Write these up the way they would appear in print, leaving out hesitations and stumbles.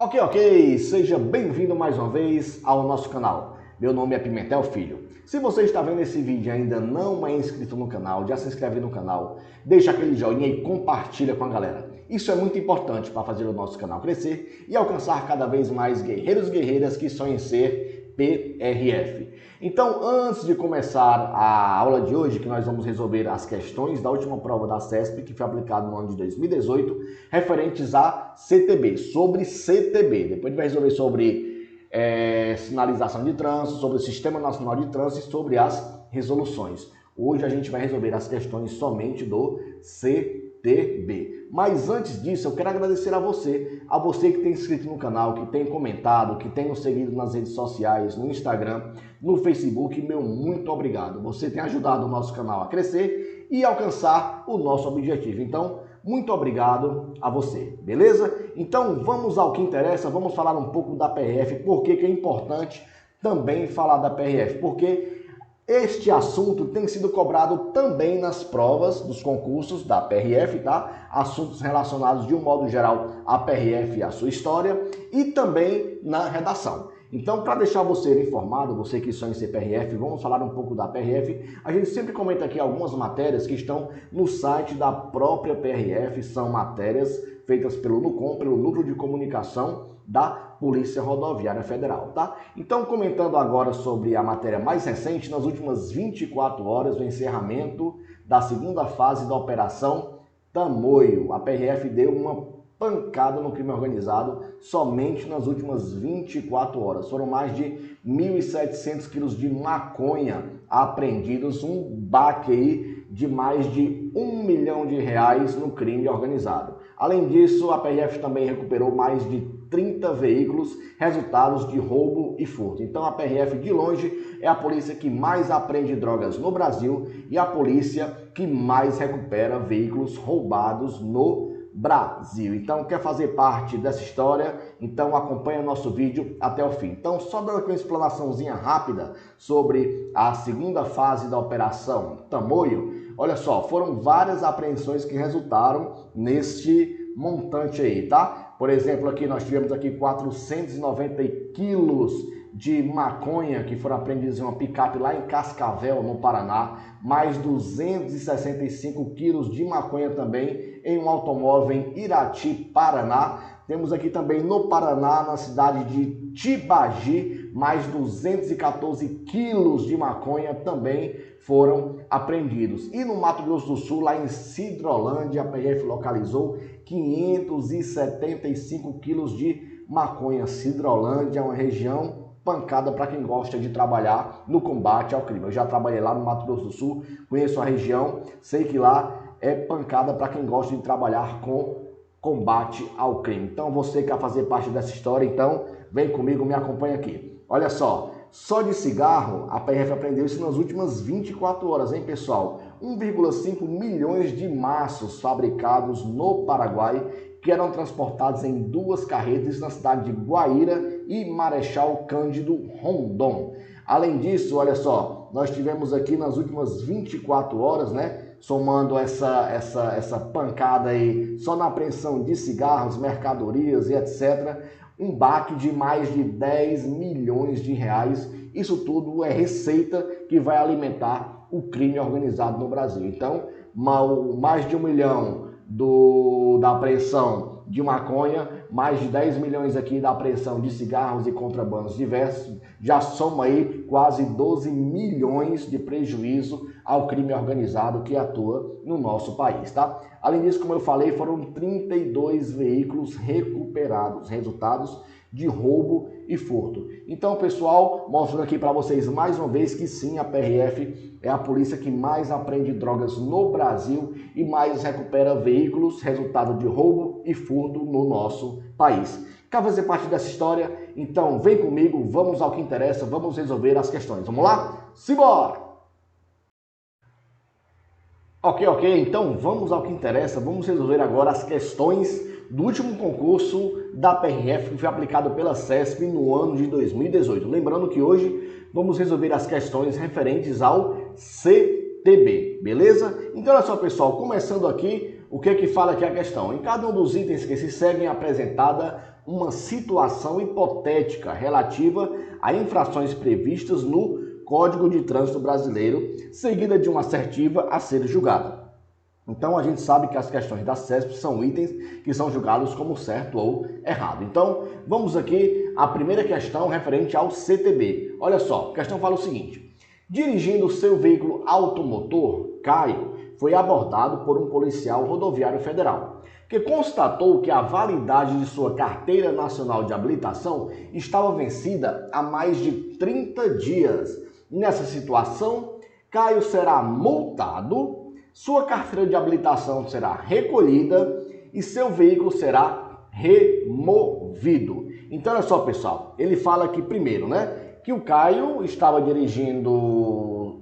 Ok, seja bem-vindo mais uma vez ao nosso canal. Meu nome é Pimentel Filho. Se você está vendo esse vídeo e ainda não é inscrito no canal, já se inscreve no canal, deixa aquele joinha e compartilha com a galera. Isso é muito importante para fazer o nosso canal crescer e alcançar cada vez mais guerreiros e guerreiras que sonham em ser PRF. Então, antes de começar a aula de hoje, que nós vamos resolver as questões da última prova da CESP, que foi aplicada no ano de 2018, referentes a CTB, sobre CTB. Depois a gente vai resolver sobre sinalização de trânsito, sobre o Sistema Nacional de Trânsito e sobre as resoluções. Hoje a gente vai resolver as questões somente do CTB. Mas antes disso, eu quero agradecer a você que tem inscrito no canal, que tem comentado, que tem nos seguido nas redes sociais, no Instagram, no Facebook. Meu muito obrigado. Você tem ajudado o nosso canal a crescer e alcançar o nosso objetivo. Então, muito obrigado a você, beleza? Então, vamos ao que interessa, vamos falar um pouco da PRF, por que é importante também falar da PRF, porque este assunto tem sido cobrado também nas provas dos concursos da PRF, tá? Assuntos relacionados de um modo geral à PRF e à sua história e também na redação. Então, para deixar você informado, você que sonha em ser PRF, vamos falar um pouco da PRF. A gente sempre comenta aqui algumas matérias que estão no site da própria PRF, são matérias feitas pelo NUCOM, pelo Núcleo de Comunicação da Polícia Rodoviária Federal, tá? Então, comentando agora sobre a matéria mais recente, nas últimas 24 horas, o encerramento da segunda fase da Operação Tamoio. A PRF deu uma pancada no crime organizado somente nas últimas 24 horas. Foram mais de 1.700 quilos de maconha apreendidos, um baque aí de mais de R$1 milhão no crime organizado. Além disso, a PRF também recuperou mais de 30 veículos resultados de roubo e furto. Então a PRF de longe é a polícia que mais apreende drogas no Brasil e a polícia que mais recupera veículos roubados no Brasil. Então quer fazer parte dessa história? Então acompanha nosso vídeo até o fim. Então só dando aqui uma explanaçãozinha rápida sobre a segunda fase da Operação Tamoio. Olha só, foram várias apreensões que resultaram neste montante aí, tá? Por exemplo, aqui nós tivemos aqui 490 quilos de maconha que foram apreendidos em uma picape lá em Cascavel, no Paraná, mais 265 quilos de maconha também em um automóvel em Irati, Paraná. Temos aqui também no Paraná, na cidade de Tibagi, mais 214 quilos de maconha também foram apreendidos. E no Mato Grosso do Sul, lá em Sidrolândia, a PRF localizou 575 quilos de maconha. Sidrolândia é uma região pancada para quem gosta de trabalhar no combate ao crime. Eu já trabalhei lá no Mato Grosso do Sul, conheço a região, sei que lá é pancada para quem gosta de trabalhar com combate ao crime. Então você quer fazer parte dessa história, então vem comigo, me acompanha aqui. Olha só de cigarro, a PRF apreendeu isso nas últimas 24 horas, hein, pessoal? 1,5 milhões de maços fabricados no Paraguai que eram transportados em duas carretas na cidade de Guaíra e Marechal Cândido Rondon. Além disso, olha só, nós tivemos aqui nas últimas 24 horas, né, somando essa pancada aí, só na apreensão de cigarros, mercadorias e etc., um baque de mais de 10 milhões de reais. Isso tudo é receita que vai alimentar o crime organizado no Brasil. Então, mais de 1 milhão da apreensão de maconha, mais de 10 milhões aqui da apreensão de cigarros e contrabandos diversos, já soma aí quase 12 milhões de prejuízo ao crime organizado que atua no nosso país, tá? Além disso, como eu falei, foram 32 veículos recuperados, resultados de roubo e furto. Então, pessoal, mostrando aqui para vocês mais uma vez que sim, a PRF é a polícia que mais apreende drogas no Brasil e mais recupera veículos, resultado de roubo e furto no nosso país. Quer fazer parte dessa história? Então vem comigo, vamos ao que interessa, vamos resolver as questões. Vamos lá? Simbora! Ok, então vamos ao que interessa, vamos resolver agora as questões do último concurso da PRF que foi aplicado pela CESP no ano de 2018. Lembrando que hoje vamos resolver as questões referentes ao CTB, beleza? Então olha só, pessoal, começando aqui, o que é que fala aqui a questão? Em cada um dos itens que se seguem é apresentada uma situação hipotética relativa a infrações previstas no Código de Trânsito Brasileiro, seguida de uma assertiva a ser julgada. Então, a gente sabe que as questões da CESP são itens que são julgados como certo ou errado. Então, vamos aqui à primeira questão referente ao CTB. Olha só, a questão fala o seguinte: dirigindo seu veículo automotor, Caio foi abordado por um policial rodoviário federal, que constatou que a validade de sua carteira nacional de habilitação estava vencida há mais de 30 dias. Nessa situação, Caio será multado, sua carteira de habilitação será recolhida e seu veículo será removido. Então, olha só, pessoal, ele fala aqui primeiro, que o Caio estava conduzindo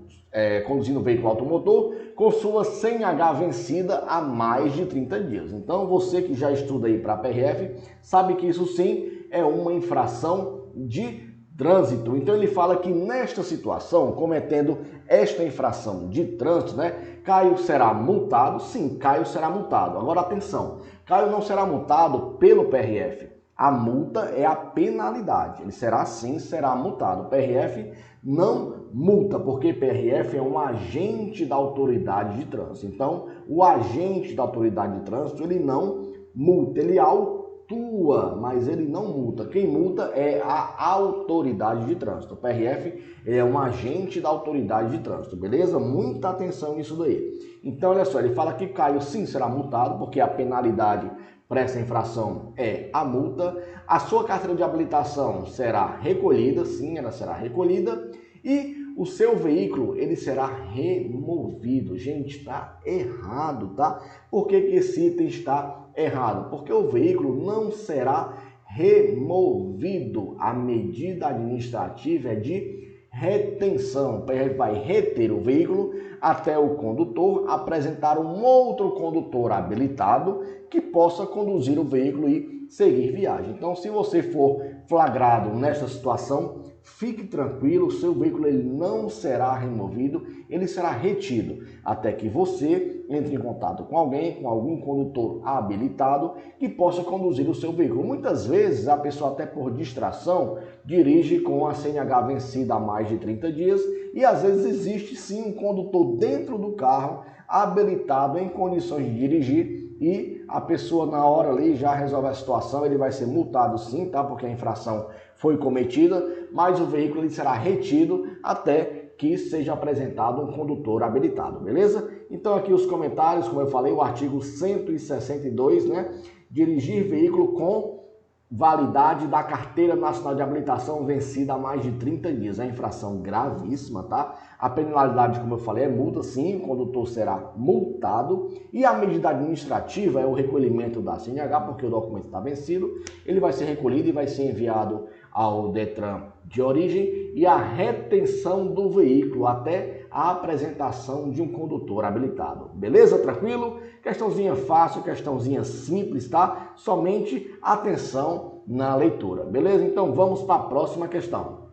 um veículo automotor com sua CNH vencida há mais de 30 dias. Então, você que já estuda aí para a PRF, sabe que isso sim é uma infração de trânsito. Então, ele fala que nesta situação, cometendo esta infração de trânsito, Caio será multado. Sim, Caio será multado. Agora, atenção, Caio não será multado pelo PRF. A multa é a penalidade. Ele será multado. O PRF não multa, porque PRF é um agente da autoridade de trânsito. Então, o agente da autoridade de trânsito, ele não multa, ele autua, mas ele não multa. Quem multa é a autoridade de trânsito. O PRF é um agente da autoridade de trânsito, beleza? Muita atenção nisso daí. Então, olha só, ele fala que Caio sim será multado, porque a penalidade para essa infração é a multa. A sua carteira de habilitação será recolhida, sim, ela será recolhida, e o seu veículo, ele será removido. Gente, está errado, tá? Por que esse item está errado? Porque o veículo não será removido. A medida administrativa é de retenção. O PRF vai reter o veículo até o condutor apresentar um outro condutor habilitado que possa conduzir o veículo e seguir viagem. Então, se você for flagrado nesta situação, fique tranquilo, seu veículo ele não será removido, ele será retido até que você entre em contato com alguém, com algum condutor habilitado que possa conduzir o seu veículo. Muitas vezes a pessoa, até por distração, dirige com a CNH vencida há mais de 30 dias e às vezes existe sim um condutor dentro do carro habilitado em condições de dirigir e a pessoa na hora ali já resolve a situação, ele vai ser multado sim, tá? Porque a infração foi cometida, mas o veículo ele será retido até que seja apresentado um condutor habilitado, beleza? Então aqui os comentários, como eu falei, o artigo 162, dirigir veículo com validade da carteira nacional de habilitação vencida há mais de 30 dias. É infração gravíssima, tá? A penalidade, como eu falei, é multa, sim, o condutor será multado. E a medida administrativa é o recolhimento da CNH, porque o documento está vencido. Ele vai ser recolhido e vai ser enviado ao Detran de origem e a retenção do veículo até a apresentação de um condutor habilitado. Beleza? Tranquilo? Questãozinha fácil, questãozinha simples, tá? Somente atenção na leitura. Beleza? Então vamos para a próxima questão.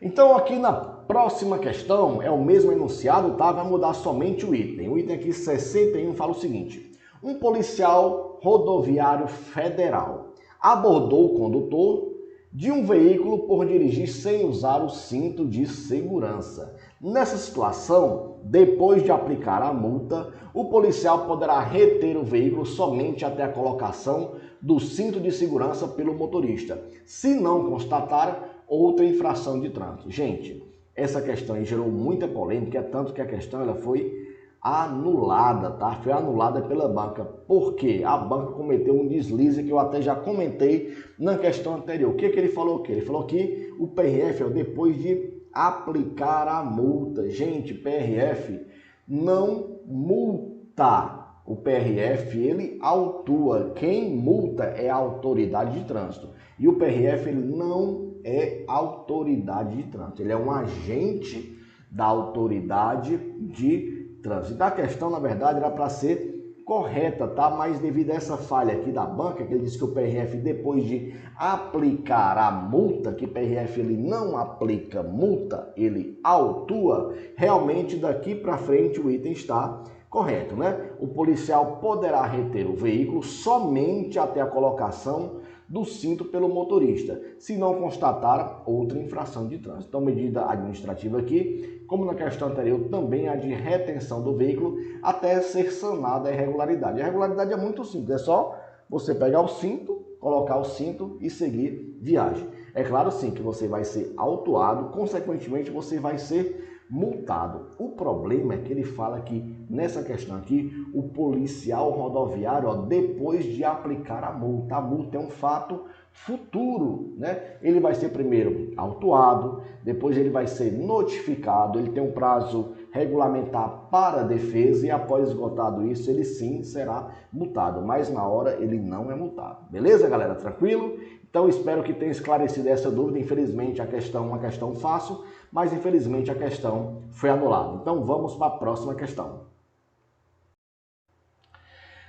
Então aqui na próxima questão é o mesmo enunciado, tá? Vai mudar somente o item. O item aqui 61 fala o seguinte: um policial rodoviário federal abordou o condutor de um veículo por dirigir sem usar o cinto de segurança. Nessa situação, depois de aplicar a multa, o policial poderá reter o veículo somente até a colocação do cinto de segurança pelo motorista, se não constatar outra infração de trânsito. Gente, essa questão aí gerou muita polêmica, tanto que a questão ela foi anulada, tá? Foi anulada pela banca, porque a banca cometeu um deslize que eu até já comentei na questão anterior. O que ele falou? Ele falou que o PRF, depois de aplicar a multa, gente, PRF não multa. O PRF, ele autua. Quem multa é a autoridade de trânsito. E o PRF, ele não é autoridade de trânsito. Ele é um agente da autoridade de trânsito. A questão, na verdade, era para ser correta, tá? Mas devido a essa falha aqui da banca, que ele disse que o PRF, depois de aplicar a multa, que o PRF ele não aplica multa, ele autua, realmente daqui para frente o item está Correto, né? O policial poderá reter o veículo somente até a colocação do cinto pelo motorista, se não constatar outra infração de trânsito. Então, medida administrativa aqui, como na questão anterior, também a de retenção do veículo até ser sanada a irregularidade. A irregularidade é muito simples, é só você pegar o cinto, colocar o cinto e seguir viagem. É claro sim que você vai ser autuado, consequentemente você vai ser multado. O problema é que ele fala que nessa questão aqui, o policial rodoviário, ó, depois de aplicar a multa é um fato futuro, né? Ele vai ser primeiro autuado, depois ele vai ser notificado, ele tem um prazo regulamentar para a defesa e após esgotado isso, ele sim será multado, mas na hora ele não é multado. Beleza, galera? Tranquilo? Então, espero que tenha esclarecido essa dúvida. Infelizmente, a questão é uma questão fácil, mas infelizmente a questão foi anulada. Então, vamos para a próxima questão.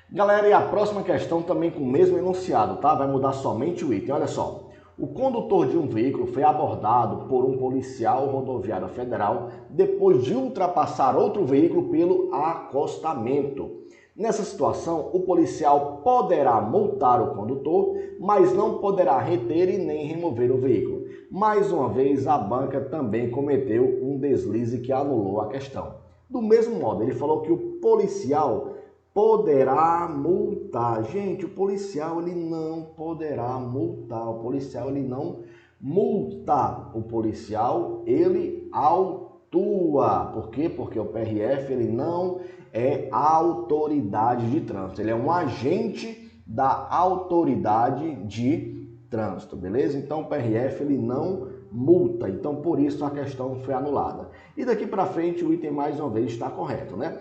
Galera, e a próxima questão também com o mesmo enunciado, tá? Vai mudar somente o item. Olha só. O condutor de um veículo foi abordado por um policial rodoviário federal depois de ultrapassar outro veículo pelo acostamento. Nessa situação, o policial poderá multar o condutor, mas não poderá reter e nem remover o veículo. Mais uma vez, a banca também cometeu um deslize que anulou a questão. Do mesmo modo, ele falou que o policial poderá multar. Gente, o policial ele não poderá multar. O policial ele não multa. O policial ele autua. Por quê? Porque o PRF ele não é autoridade de trânsito. Ele é um agente da autoridade de trânsito, beleza? Então o PRF ele não multa. Então por isso a questão foi anulada. E daqui para frente o item mais uma vez está correto, né?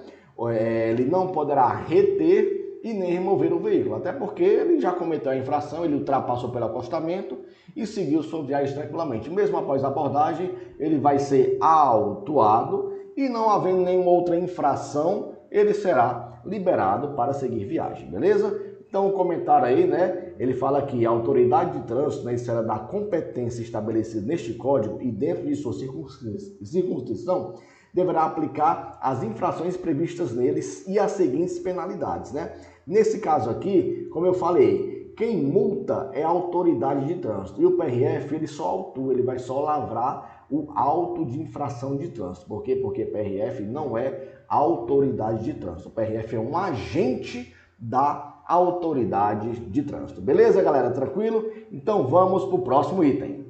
Ele não poderá reter e nem remover o veículo, até porque ele já cometeu a infração, ele ultrapassou pelo acostamento e seguiu sua viagem tranquilamente. Mesmo após a abordagem, ele vai ser autuado e não havendo nenhuma outra infração, ele será liberado para seguir viagem, beleza? Então o comentário aí, né, ele fala que a autoridade de trânsito, né, isso era da competência estabelecida neste código e dentro de sua circunscrição, deverá aplicar as infrações previstas neles e as seguintes penalidades, né? Nesse caso aqui, como eu falei, quem multa é a autoridade de trânsito e o PRF ele só autua, ele vai só lavrar o auto de infração de trânsito. Por quê? Porque PRF não é autoridade de trânsito. O PRF é um agente da autoridade de trânsito. Beleza, galera? Tranquilo? Então vamos para o próximo item.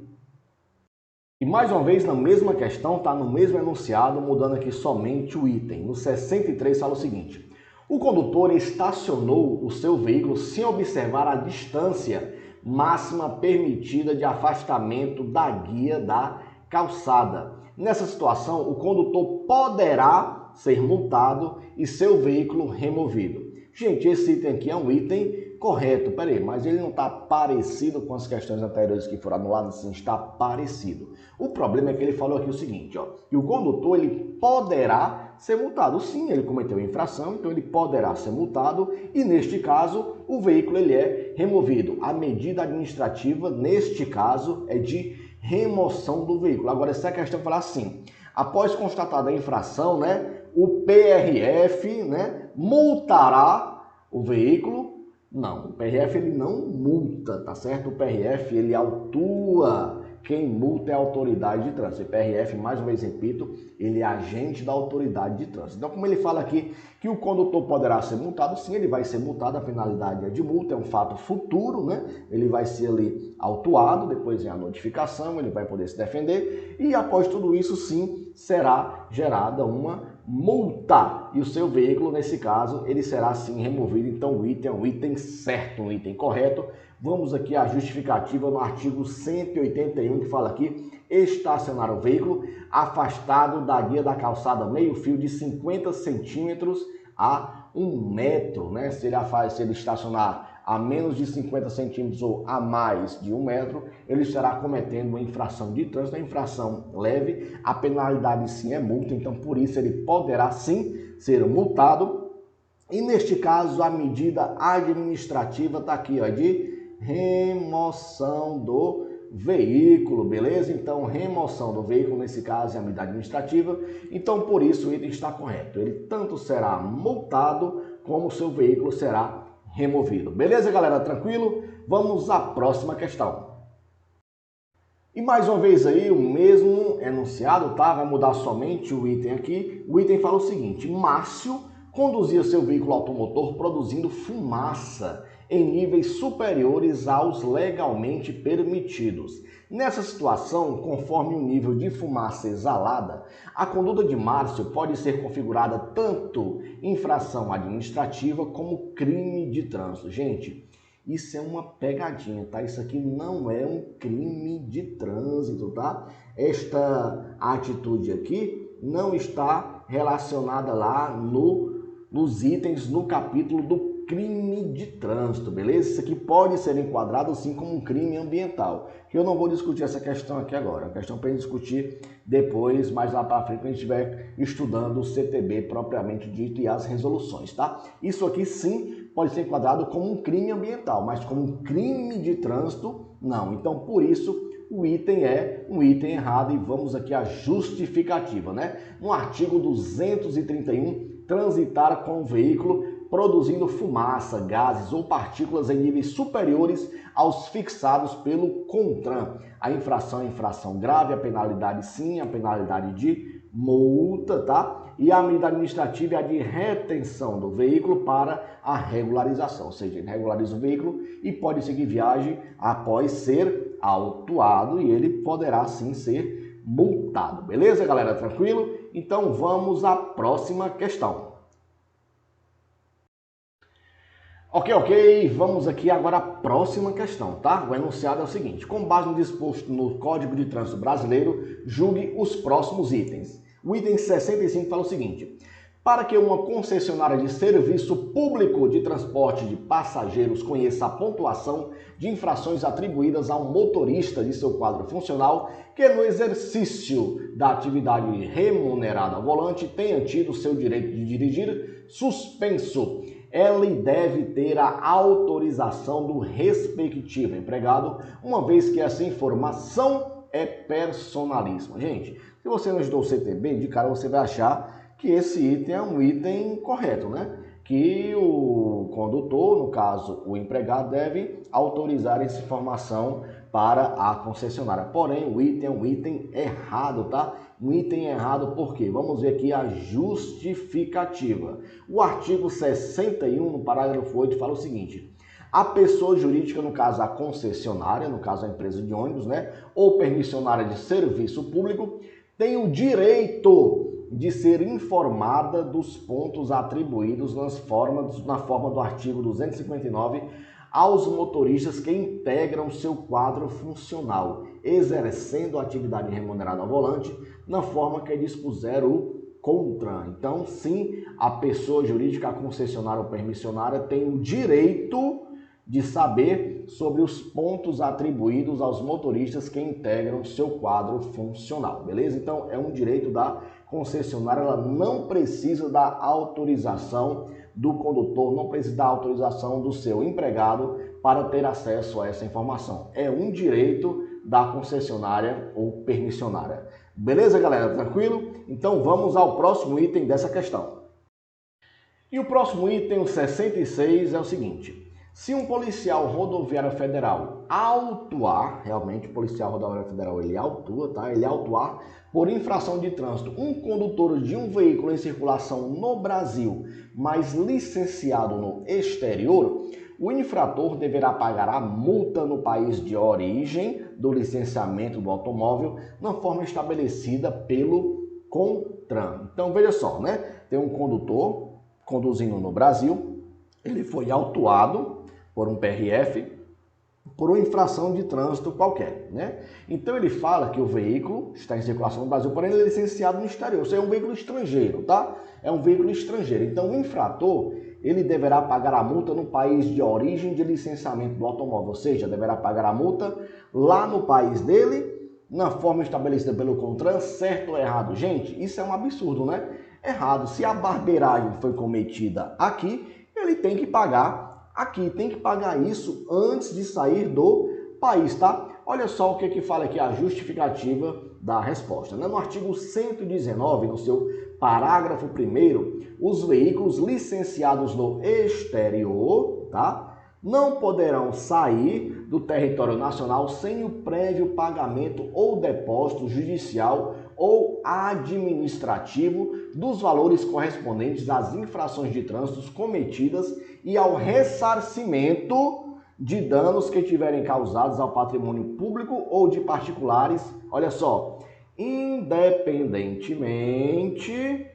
E mais uma vez, na mesma questão, está no mesmo enunciado, mudando aqui somente o item. No 63 fala o seguinte: o condutor estacionou o seu veículo sem observar a distância máxima permitida de afastamento da guia da calçada. Nessa situação, o condutor poderá ser multado e seu veículo removido. Gente, esse item aqui é um item correto, peraí, mas ele não está parecido com as questões anteriores que foram anuladas, sim, está parecido. O problema é que ele falou aqui o seguinte, ó, que o condutor ele poderá ser multado. Sim, ele cometeu infração, então ele poderá ser multado e neste caso o veículo ele é removido. A medida administrativa neste caso é de remoção do veículo. Agora, se a questão falar assim, após constatada a infração, né, o PRF, né, multará o veículo. Não, o PRF ele não multa, tá certo? O PRF ele autua. Quem multa é a autoridade de trânsito. O PRF, mais uma vez repito, ele é agente da autoridade de trânsito. Então, como ele fala aqui que o condutor poderá ser multado, sim, ele vai ser multado, a finalidade é de multa, é um fato futuro, né? Ele vai ser ali autuado, depois vem a notificação, ele vai poder se defender e após tudo isso, sim, será gerada uma multa e o seu veículo, nesse caso, ele será sim removido. Então o item é um item certo, um item correto. Vamos aqui à justificativa no artigo 181 que fala aqui: estacionar o veículo afastado da guia da calçada meio fio de 50 centímetros a 1 metro, né? Se ele estacionar a menos de 50 centímetros ou a mais de 1 metro, ele estará cometendo uma infração de trânsito, uma infração leve. A penalidade sim é multa, então por isso ele poderá sim ser multado. E neste caso a medida administrativa está aqui, ó, de remoção do veículo, beleza? Então, remoção do veículo, nesse caso, é a medida administrativa. Então, por isso, o item está correto. Ele tanto será multado, como o seu veículo será removido. Beleza, galera? Tranquilo? Vamos à próxima questão. E mais uma vez aí, o mesmo enunciado, tá? Vai mudar somente o item aqui. O item fala o seguinte: Márcio conduzia seu veículo automotor produzindo fumaça em níveis superiores aos legalmente permitidos. Nessa situação, conforme o nível de fumaça exalada, a conduta de Márcio pode ser configurada tanto infração administrativa como crime de trânsito. Gente, isso é uma pegadinha, tá? Isso aqui não é um crime de trânsito, tá? Esta atitude aqui não está relacionada lá nos itens, no capítulo do crime de trânsito, beleza? Isso aqui pode ser enquadrado assim como um crime ambiental, que eu não vou discutir essa questão aqui agora. A questão para a gente discutir depois, mais lá para frente, quando a gente estiver estudando o CTB propriamente dito e as resoluções, tá? Isso aqui sim pode ser enquadrado como um crime ambiental, mas como um crime de trânsito, não. Então, por isso, o item é um item errado e vamos aqui à justificativa, né? No artigo 231, transitar com o veículo produzindo fumaça, gases ou partículas em níveis superiores aos fixados pelo CONTRAN. A infração é infração grave, a penalidade sim, a penalidade de multa, tá? E a medida administrativa é a de retenção do veículo para a regularização, ou seja, ele regulariza o veículo e pode seguir viagem após ser autuado e ele poderá sim ser multado. Beleza, galera? Tranquilo? Então vamos à próxima questão. Ok, vamos aqui agora à próxima questão, tá? O enunciado é o seguinte: com base no disposto no Código de Trânsito Brasileiro, julgue os próximos itens. O item 65 fala o seguinte: para que uma concessionária de serviço público de transporte de passageiros conheça a pontuação de infrações atribuídas a um motorista de seu quadro funcional que no exercício da atividade remunerada ao volante tenha tido seu direito de dirigir suspenso, ela deve ter a autorização do respectivo empregado, uma vez que essa informação é personalíssima. Gente, se você não estudou o CTB, de cara você vai achar que esse item é um item correto, né? Que o condutor, no caso o empregado, deve autorizar essa informação para a concessionária. Porém, o item é um item errado, tá? Um item errado por quê? Vamos ver aqui a justificativa. O artigo 61, no parágrafo 8, fala o seguinte: a pessoa jurídica, no caso a concessionária, no caso a empresa de ônibus, né, ou permissionária de serviço público, tem o direito de ser informada dos pontos atribuídos na forma do artigo 259 aos motoristas que integram seu quadro funcional, exercendo atividade remunerada ao volante, na forma que dispuser o CONTRAN. Então, sim, a pessoa jurídica, a concessionária ou permissionária, tem o direito de saber sobre os pontos atribuídos aos motoristas que integram seu quadro funcional, beleza? Então, é um direito da concessionária, ela não precisa da autorização do condutor, não precisa da autorização do seu empregado para ter acesso a essa informação. É um direito da concessionária ou permissionária. Beleza, galera? Tranquilo? Então vamos ao próximo item dessa questão. E o próximo item, o 66, é o seguinte: se um policial rodoviário federal autuar, realmente o policial rodoviário federal ele autua, tá? Ele autuar por infração de trânsito um condutor de um veículo em circulação no Brasil, mas licenciado no exterior, o infrator deverá pagar a multa no país de origem do licenciamento do automóvel na forma estabelecida pelo CONTRAN. Então veja só, né? Tem um condutor conduzindo no Brasil, ele foi autuado por um PRF por uma infração de trânsito qualquer, né? Então ele fala que o veículo está em circulação no Brasil, porém ele é licenciado no exterior. Isso é um veículo estrangeiro, tá? É um veículo estrangeiro. Então o infrator, ele deverá pagar a multa no país de origem de licenciamento do automóvel, ou seja, deverá pagar a multa lá no país dele, na forma estabelecida pelo CONTRAN, certo ou errado? Gente, isso é um absurdo, né? Errado. Se a barbeiragem foi cometida aqui, ele tem que pagar aqui, tem que pagar isso antes de sair do país, tá? Olha só o que fala aqui a justificativa da resposta. No artigo 119, no seu parágrafo 1º, os veículos licenciados no exterior, tá, não poderão sair do território nacional sem o prévio pagamento ou depósito judicial ou administrativo dos valores correspondentes às infrações de trânsito cometidas e ao ressarcimento de danos que tiverem causados ao patrimônio público ou de particulares, olha só, independentemente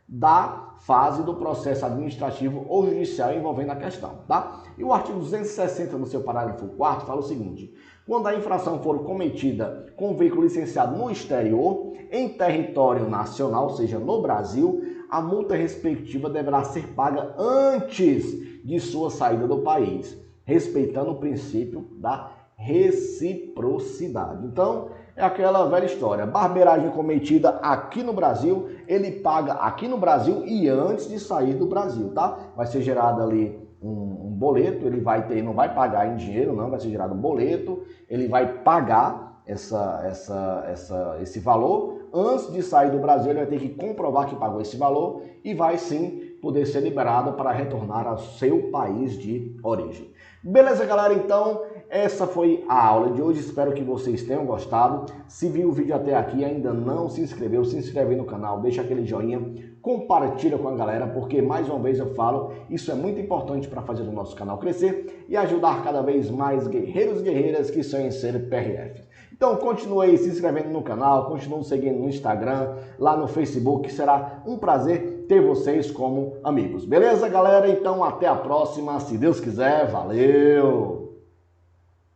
da fase do processo administrativo ou judicial envolvendo a questão, tá? E o artigo 260, no seu parágrafo 4º, fala o seguinte: quando a infração for cometida com veículo licenciado no exterior, em território nacional, ou seja, no Brasil, a multa respectiva deverá ser paga antes de sua saída do país, respeitando o princípio da reciprocidade. Então, é aquela velha história, barbeiragem cometida aqui no Brasil, ele paga aqui no Brasil e antes de sair do Brasil, tá? Vai ser gerado ali um boleto, ele não vai pagar em dinheiro, não, vai ser gerado um boleto, ele vai pagar esse valor, antes de sair do Brasil ele vai ter que comprovar que pagou esse valor e vai sim poder ser liberado para retornar ao seu país de origem. Beleza, galera? Então, essa foi a aula de hoje, espero que vocês tenham gostado. Se viu o vídeo até aqui e ainda não se inscreveu, se inscreve no canal, deixa aquele joinha, compartilha com a galera, porque mais uma vez eu falo, isso é muito importante para fazer o nosso canal crescer e ajudar cada vez mais guerreiros e guerreiras que sonham em ser PRF. Então continue aí se inscrevendo no canal, continue seguindo no Instagram, lá no Facebook, será um prazer ter vocês como amigos. Beleza, galera? Então até a próxima, se Deus quiser. Valeu!